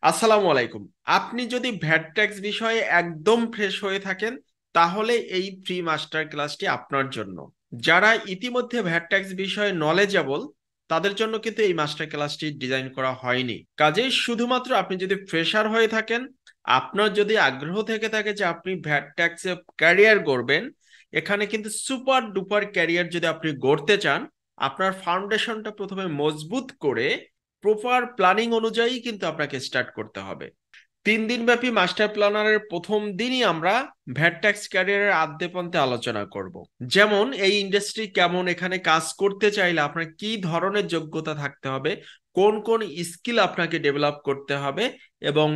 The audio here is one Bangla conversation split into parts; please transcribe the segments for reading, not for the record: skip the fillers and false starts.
আসসালামু আলাইকুম। আপনি যদি ভ্যাট ট্যাক্স বিষয়ে একদম ফ্রেশ হয়ে থাকেন, তাহলে এই ফ্রি মাস্টার ক্লাসটি আপনার জন্য। যারা ইতিমধ্যে ভ্যাট ট্যাক্স বিষয়ে নলেজেবল, তাদের জন্য কিন্তু এই মাস্টার ক্লাসটি ডিজাইন করা হয়নি। কাজেই শুধুমাত্র আপনি যদি ফ্রেশার হয়ে থাকেন, আপনার যদি আগ্রহ থেকে থাকে যে আপনি ভ্যাট ট্যাক্সে ক্যারিয়ার গড়বেন, এখানে কিন্তু সুপার ডুপার ক্যারিয়ার যদি আপনি গড়তে চান, আপনার ফাউন্ডেশনটা প্রথমে মজবুত করে প্রপার প্ল্যানিং অনুযায়ী কিন্তু আপনাকে স্টার্ট করতে হবে। 3 দিন ব্যাপী মাস্টার প্ল্যানারের প্রথম দিনই আমরা ভ্যাট ট্যাক্স ক্যারিয়ারের আদ্যপন্থে আলোচনা করব। যেমন এই ইন্ডাস্ট্রি কেমন, এখানে কাজ করতে চাইলে আপনার কি ধরনের যোগ্যতা থাকতে হবে, কোন কোন স্কিল আপনাকে ডেভেলপ করতে হবে, এবং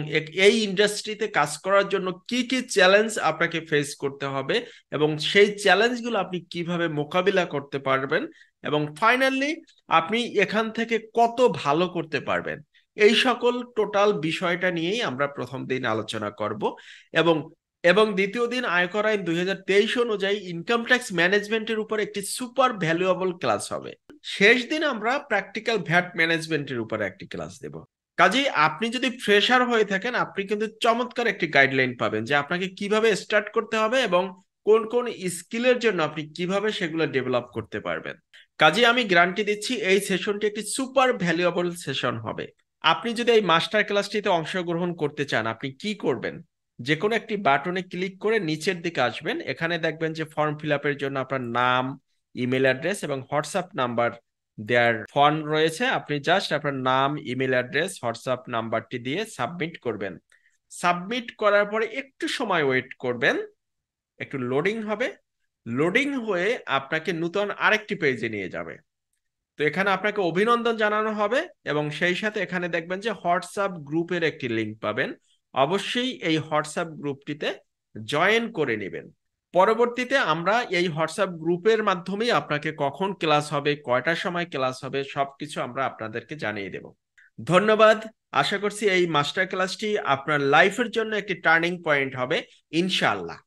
এই ইন্ডাস্ট্রিতে কাজ করার জন্য কি কি চ্যালেঞ্জ আপনাকে ফেস করতে হবে, এবং সেই চ্যালেঞ্জগুলো আপনি কিভাবে মোকাবিলা করতে পারবেন, এবং ফাইনালি আপনি এখান থেকে কত ভালো করতে পারবেন। এই সকল টোটাল বিষয়টা নিয়েই আমরা প্রথম দিন আলোচনা করব। এবং এবং দ্বিতীয় দিন আয়কর আইন 2023 অনুযায়ী ইনকাম ট্যাক্স ম্যানেজমেন্টের উপর একটি সুপার ভ্যালুয়েবল ক্লাস হবে। শেষ দিন আমরা প্র্যাকটিক্যাল ভ্যাট ম্যানেজমেন্টের উপর একটি ক্লাস দেব। কাজেই আপনি যদি ফ্রেশার হয়ে থাকেন, আপনি কিন্তু চমৎকার একটি গাইডলাইন পাবেন যে আপনাকে কিভাবে স্টার্ট করতে হবে এবং কোন কোন স্কিলের জন্য আপনি কিভাবে সেগুলো ডেভেলপ করতে পারবেন। কাজে আমি গ্যারান্টি দিচ্ছি এই সেশনটি একটি সুপার ভ্যালুয়েবল সেশন হবে। আপনি যদি এই মাস্টার ক্লাসটিতে অংশগ্রহণ করতে চান, আপনি কি করবেন? যে কোনো একটি বাটনে ক্লিক করে নিচের দিকে আসবেন। এখানে দেখবেন যে ফর্ম ফিল আপের জন্য আপনার নাম, ইমেল অ্যাড্রেস এবং হোয়াটসঅ্যাপ নাম্বার দেওয়ার ফর্ম রয়েছে। আপনি জাস্ট আপনার নাম, ইমেল অ্যাড্রেস, হোয়াটসঅ্যাপ নাম্বারটি দিয়ে সাবমিট করবেন। সাবমিট করার পরে একটু সময় ওয়েট করবেন, একটু লোডিং হবে। লোডিং হয়ে আপনাকে নতুন আরেকটি পেজে নিয়ে যাবে। তো এখানে আপনাকে অভিনন্দন জানানো হবে এবং সেই সাথে এখানে দেখবেন যে হোয়াটসঅ্যাপ গ্রুপের একটি লিংক পাবেন। অবশ্যই এই হোয়াটসঅ্যাপ গ্রুপটিতে জয়েন করে নেবেন। পরবর্তীতে আমরা এই হোয়াটসঅ্যাপ গ্রুপের মাধ্যমেই আপনাকে কখন ক্লাস হবে, কয়টার সময় ক্লাস হবে, সবকিছু আমরা আপনাদেরকে জানিয়ে দেব। ধন্যবাদ। আশা করছি এই মাস্টার ক্লাসটি আপনার লাইফের জন্য একটি টার্নিং পয়েন্ট হবে, ইনশাআল্লাহ।